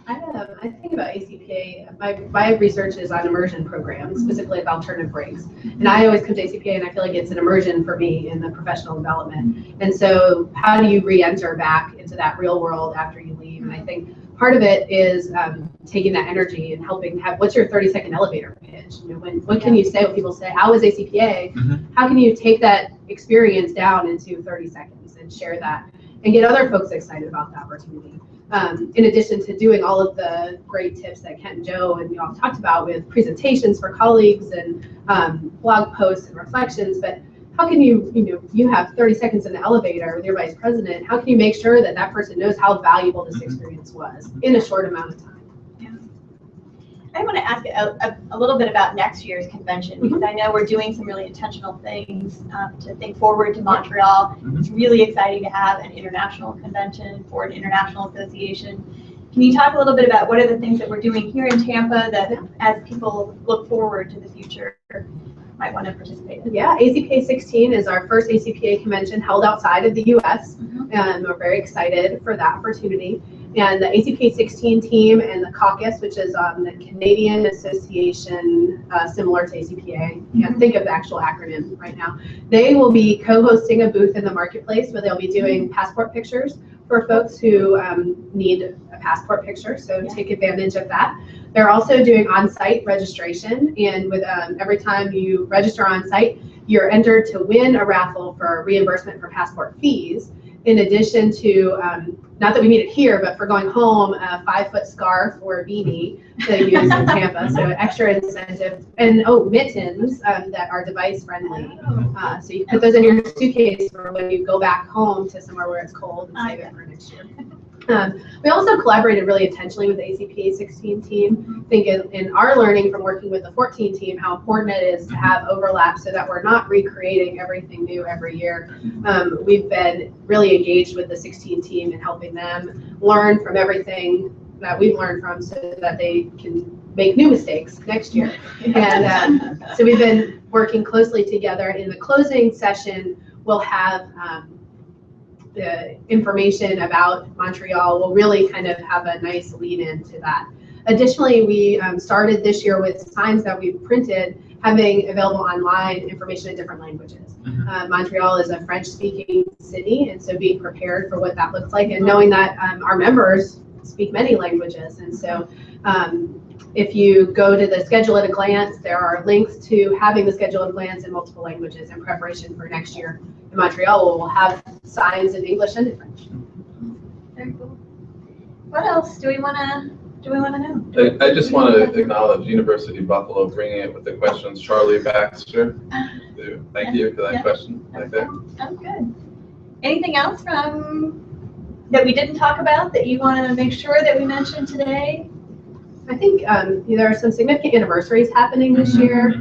I think about ACPA, my research is on immersion programs, specifically with alternative breaks. And I always come to ACPA and I feel like it's an immersion for me in the professional development. And so how do you re-enter back into that real world after you leave? And I think part of it is taking that energy and helping what's your 30-second elevator pitch? What can you say when people say, how is ACPA? How can you take that experience down into 30 seconds and share that and get other folks excited about the opportunity? In addition to doing all of the great tips that Kent and Joe and you all talked about with presentations for colleagues and blog posts and reflections, but how can you have 30 seconds in the elevator with your vice president, how can you make sure that that person knows how valuable this experience was in a short amount of time? Yeah. I want to ask a little bit about next year's convention, because I know we're doing some really intentional things to think forward to Montreal. It's really exciting to have an international convention for an international association. Can you talk a little bit about what are the things that we're doing here in Tampa that, as people look forward to the future, might want to participate in? Yeah, ACPA 16 is our first ACPA convention held outside of the U.S. And we're very excited for that opportunity. And the ACPA 16 team and the caucus, which is the Canadian Association, similar to ACPA, can't think of the actual acronym right now, they will be co-hosting a booth in the marketplace where they'll be doing passport pictures for folks who need a passport picture, so take advantage of that. They're also doing on-site registration, and with every time you register on-site, you're entered to win a raffle for reimbursement for passport fees, in addition to, not that we need it here, but for going home, a 5-foot scarf or a beanie to use in Tampa, so extra incentive. And mittens that are device friendly. So you put those in your suitcase for when you go back home to somewhere where it's cold and save it for next year. We also collaborated really intentionally with the ACPA 16 team. I think in our learning from working with the 14 team, how important it is to have overlap so that we're not recreating everything new every year. We've been really engaged with the 16 team and helping them learn from everything that we've learned from so that they can make new mistakes next year. And so we've been working closely together. In the closing session, we'll have the information about Montreal. Will really kind of have a nice lead into that. Additionally, we started this year with signs that we've printed having available online information in different languages. Montreal is a French-speaking city, and so being prepared for what that looks like and knowing that our members speak many languages. And so if you go to the schedule at a glance, there are links to having the schedule at a glance in multiple languages in preparation for next year. In Montreal, we'll have signs in English and in French. Very cool. What else do we want to know? I just want to acknowledge University of Buffalo bringing it with the questions. Charlie Baxter, thank you for that question right there. Sounds good. Anything else that we didn't talk about that you want to make sure that we mention today? I think there are some significant anniversaries happening this year.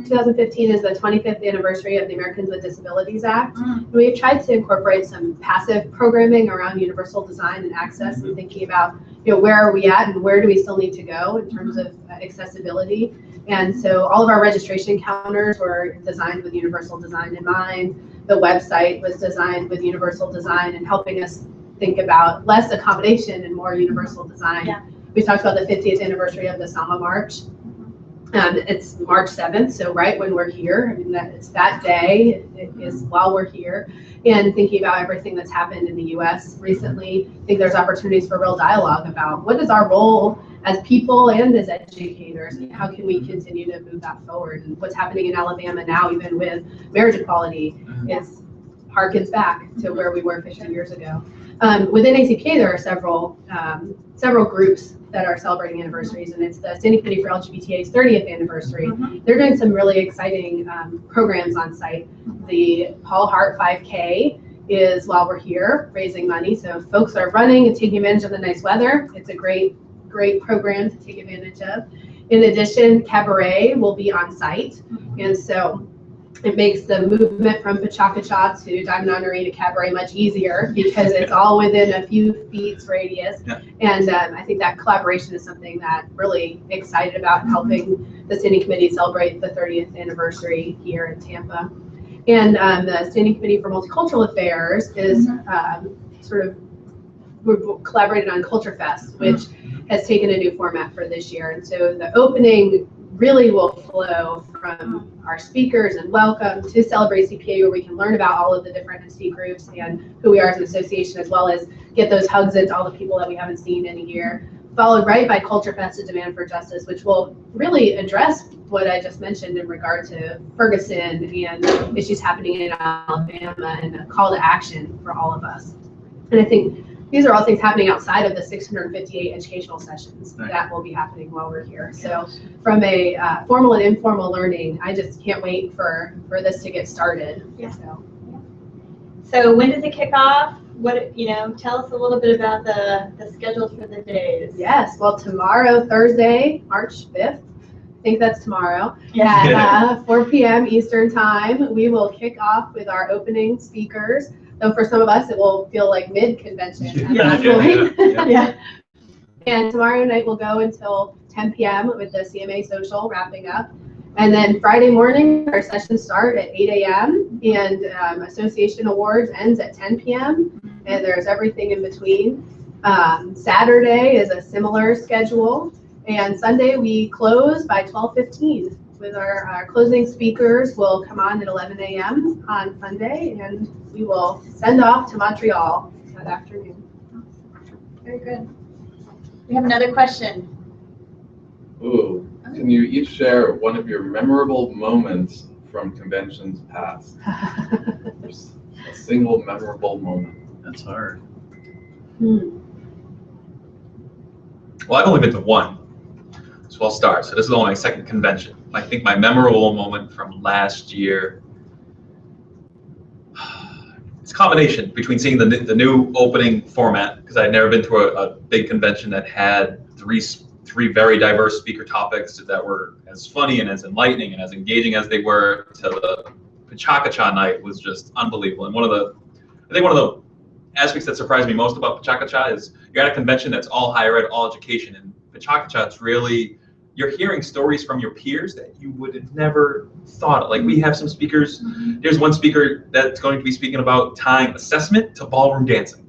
2015 is the 25th anniversary of the Americans with Disabilities Act. We've tried to incorporate some passive programming around universal design and access and thinking about, where are we at and where do we still need to go in terms of accessibility. And so all of our registration counters were designed with universal design in mind. The website was designed with universal design and helping us think about less accommodation and more universal design. Yeah. We talked about the 50th anniversary of the Sama March. It's March 7th, so right when we're here. I mean, it's that day. It is while we're here. And thinking about everything that's happened in the U.S. recently, I think there's opportunities for real dialogue about what is our role as people and as educators, and how can we continue to move that forward. And what's happening in Alabama now, even with marriage equality, is harkens back to where we were 50 years ago. Within ACPA, there are several groups that are celebrating anniversaries, and it's the Standing Committee for LGBTA's 30th anniversary. They're doing some really exciting programs on site. The Paul Hart 5K is while we're here raising money, so if folks are running and taking advantage of the nice weather, it's a great program to take advantage of. In addition, Cabaret will be on site, and so it makes the movement from Pachacacha to Diamond Honoree to Cabaret much easier because it's all within a few feet radius. Yeah. And I think that collaboration is something that really excited about helping the Standing Committee celebrate the 30th anniversary here in Tampa. And the Standing Committee for Multicultural Affairs is we've collaborated on Culture Fest, which has taken a new format for this year. And so the opening really will flow from our speakers and welcome to Celebrate CPA, where we can learn about all of the different MC groups and who we are as an association, as well as get those hugs into all the people that we haven't seen in a year. Followed right by Culture Fest, a demand for justice, which will really address what I just mentioned in regard to Ferguson and issues happening in Alabama, and a call to action for all of us. And I think these are all things happening outside of the 658 educational sessions that will be happening while we're here. So from a formal and informal learning, I just can't wait for this to get started. Yeah. So when does it kick off? tell us a little bit about the schedule for the days. Yes, well, tomorrow, Thursday, March 5th, I think that's tomorrow, Yeah. at 4 p.m. Eastern Time, we will kick off with our opening speakers. Though for some of us, it will feel like mid-convention at that point. Yeah. And tomorrow night we'll go until 10 p.m. with the CMA social wrapping up. And then Friday morning, our sessions start at 8 a.m. and Association Awards ends at 10 p.m. And there's everything in between. Saturday is a similar schedule. And Sunday we close by 12:15 with our closing speakers will come on at 11 a.m. on Sunday, and we will send off to Montreal that afternoon. Very good. We have another question. Ooh, can you each share one of your memorable moments from conventions past? Just a single memorable moment. That's hard. Well, I've only been to one, so I'll start. So this is only my second convention. I think my memorable moment from last year, it's a combination between seeing the new opening format, because I'd never been to a big convention that had three very diverse speaker topics that were as funny and as enlightening and as engaging as they were, to the Pachacacha night was just unbelievable. And I think one of the aspects that surprised me most about Pachacacha is you're at a convention that's all higher ed, all education, and Pachacacha, it's really, you're hearing stories from your peers that you would have never thought of. Like, we have some speakers, there's one speaker that's going to be speaking about tying assessment to ballroom dancing.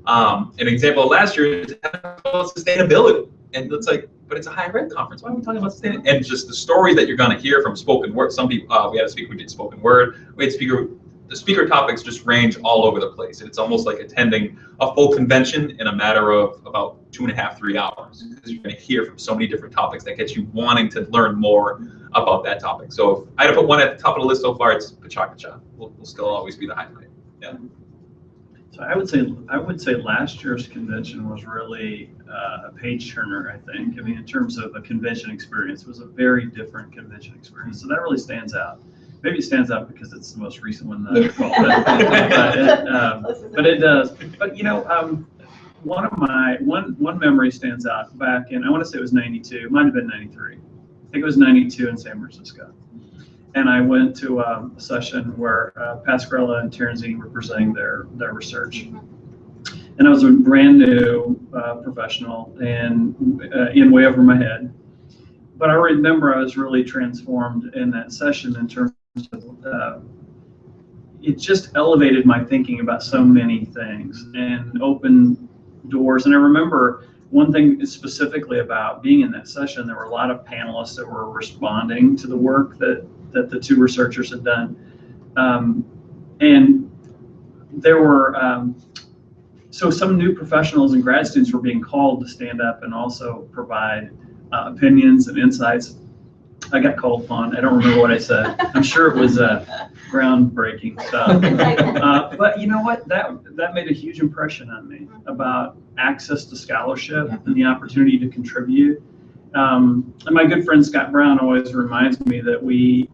An example of last year is sustainability. And it's like, but it's a higher ed conference. Why are we talking about sustainability? And just the stories that you're going to hear from spoken word. Some people, we had a speaker who did spoken word. We had the speaker topics just range all over the place. It's almost like attending a full convention in a matter of about 2.5, 3 hours, because you're going to hear from so many different topics that gets you wanting to learn more about that topic. So if I had to put one at the top of the list so far, it's Pachacacha. Will still always be the highlight. Yeah. So I would say last year's convention was really a page turner, I think. I mean, in terms of a convention experience, it was a very different convention experience. So that really stands out. Maybe it stands out because it's the most recent one that I recall, but it does. But one memory stands out back in, I want to say it was 92, it might have been 93. I think it was 92 in San Francisco. And I went to a session where Pascarella and Terenzini were presenting their research. And I was a brand new professional and in way over my head. But I remember I was really transformed in that session in terms of, it just elevated my thinking about so many things and opened doors. And I remember one thing specifically about being in that session, there were a lot of panelists that were responding to the work that the two researchers had done. And there were, so some new professionals and grad students were being called to stand up and also provide opinions and insights. I got called upon. I don't remember what I said. I'm sure it was groundbreaking stuff. But you know what? That made a huge impression on me about access to scholarship and the opportunity to contribute. And my good friend Scott Brown always reminds me that we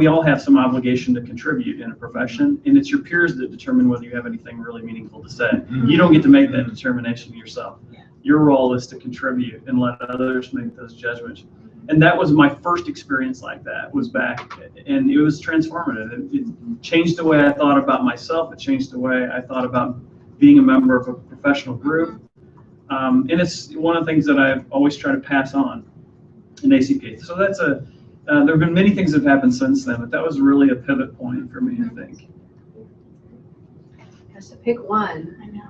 all have some obligation to contribute in a profession, and it's your peers that determine whether you have anything really meaningful to say. You don't get to make that determination yourself. Your role is to contribute and let others make those judgments. And that was my first experience like that, was back, and it was transformative. It changed the way I thought about myself. It changed the way I thought about being a member of a professional group. And it's one of the things that I've always tried to pass on in ACPA. So that's there have been many things that have happened since then, but that was really a pivot point for me, I think. Just to pick one. I know.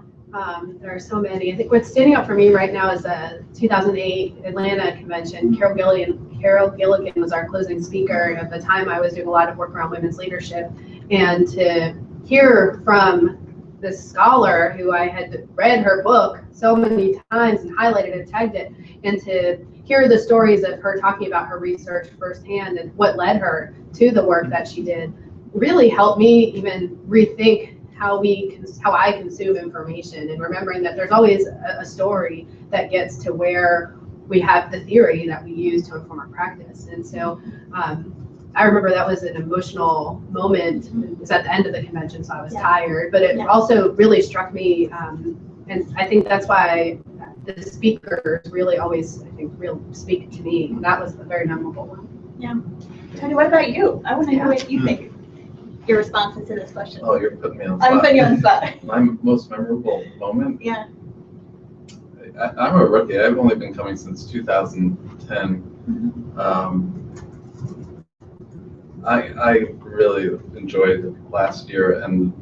There are so many. I think what's standing out for me right now is the 2008 Atlanta convention. Carol Gilligan was our closing speaker. At the time, I was doing a lot of work around women's leadership, and to hear from this scholar who I had read her book so many times and highlighted and tagged it, and to hear the stories of her talking about her research firsthand and what led her to the work that she did really helped me even rethink how I consume information, and remembering that there's always a story that gets to where we have the theory that we use to inform our practice. And so I remember that was an emotional moment. It was at the end of the convention, so I was Yeah. tired, but it Yeah. also really struck me, and I think that's why the speakers really always, I think, real speak to me. That was a very memorable one. Yeah. Tony, what about you? I want to know Yeah. what you think. Your responses to this question. Oh, you're putting me on the I'm spot. putting you on the spot. My most memorable moment? Yeah. I'm a rookie. I've only been coming since 2010. I really enjoyed last year, and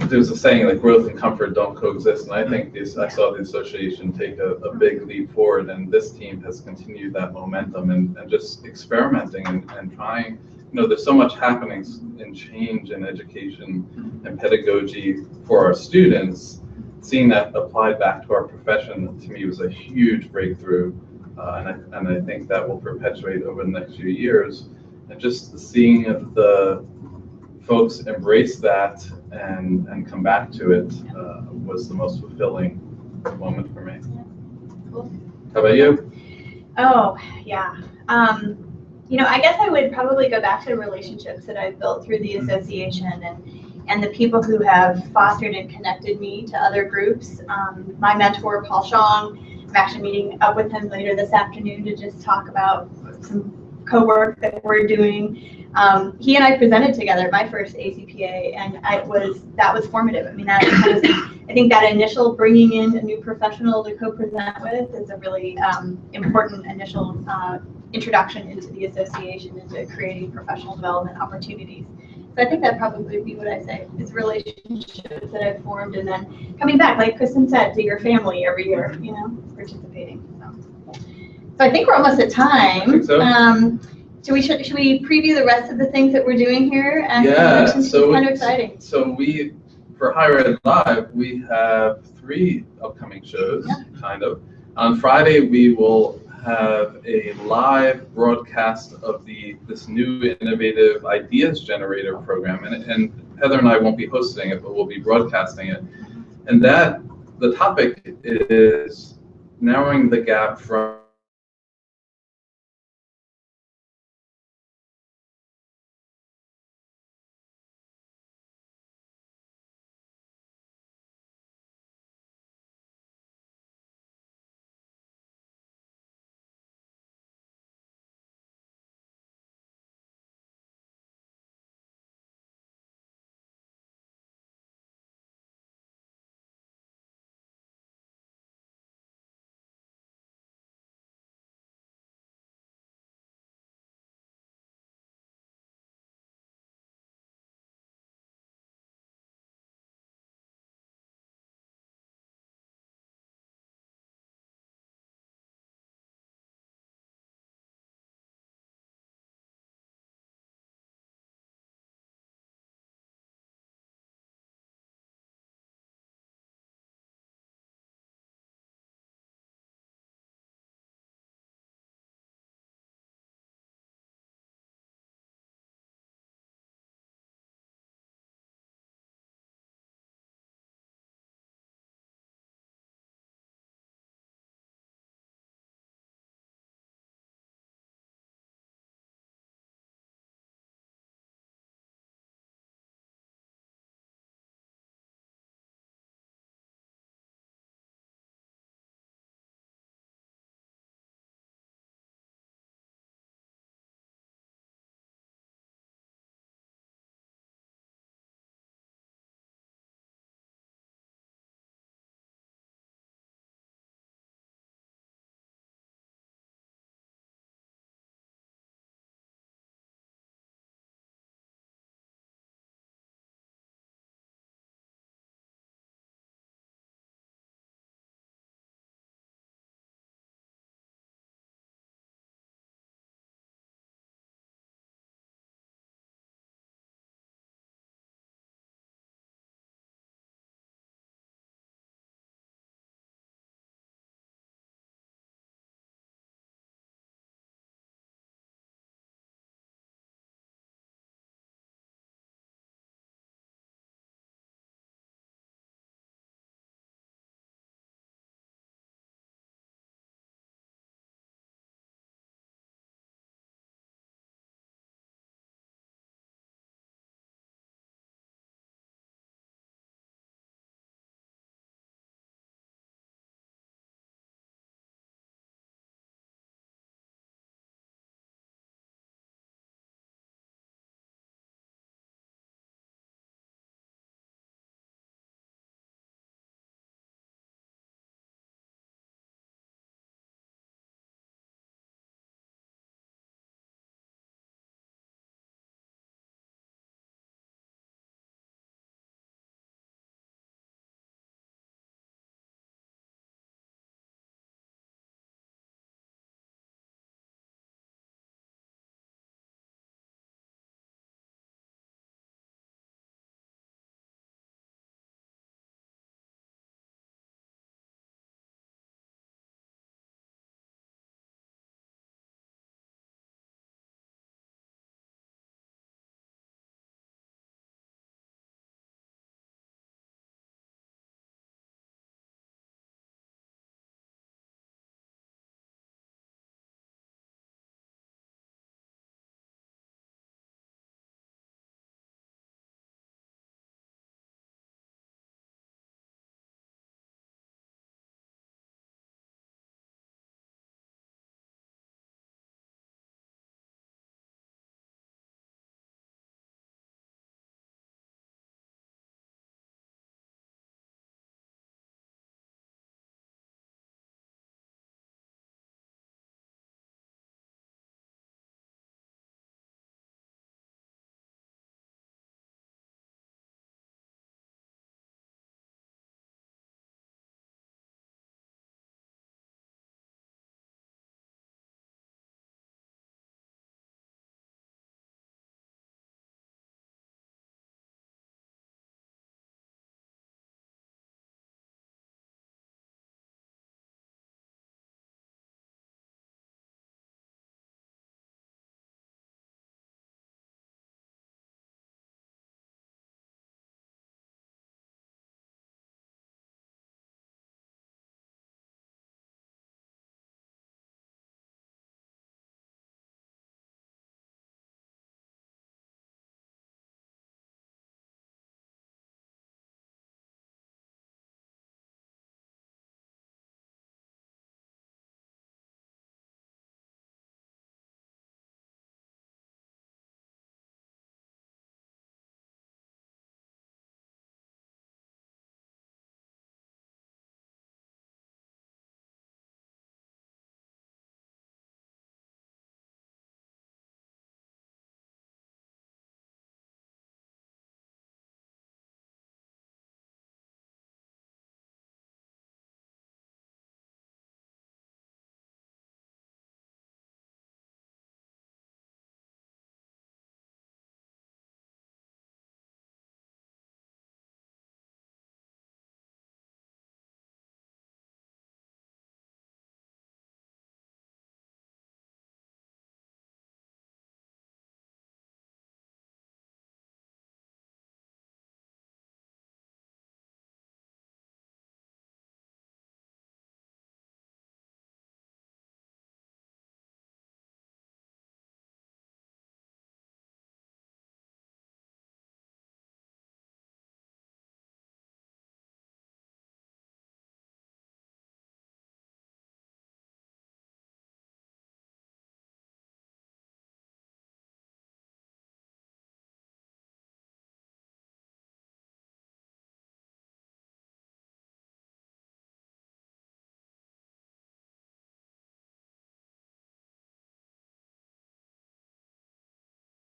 there's a saying like growth and comfort don't coexist, and I think I saw the association take a big leap forward, and this team has continued that momentum and just experimenting and trying. There's so much happening in change in education and pedagogy for our students. Seeing that applied back to our profession, to me, was a huge breakthrough, and I think that will perpetuate over the next few years. And just seeing the folks embrace that and come back to it was the most fulfilling moment for me. Cool. How about you? Oh, yeah. I guess I would probably go back to the relationships that I've built through the association and the people who have fostered and connected me to other groups. My mentor, Paul Shong, I'm actually meeting up with him later this afternoon to just talk about some co-work that we're doing. He and I presented together at my first ACPA, and that was formative. I mean, I think that initial bringing in a new professional to co-present with is a really important initial introduction into the association, into creating professional development opportunities. So I think that'd probably be what I say, is relationships that I've formed, and then coming back, like Kristan said, to your family every year, participating. So I think we're almost at time. I think so. Should we preview the rest of the things that we're doing here? Yeah, It's kind of exciting. So for Higher Ed Live, we have 3 upcoming shows, kind of. On Friday, we will have a live broadcast of this new innovative ideas generator program, and Heather and I won't be hosting it, but we'll be broadcasting it. And the topic is narrowing the gap from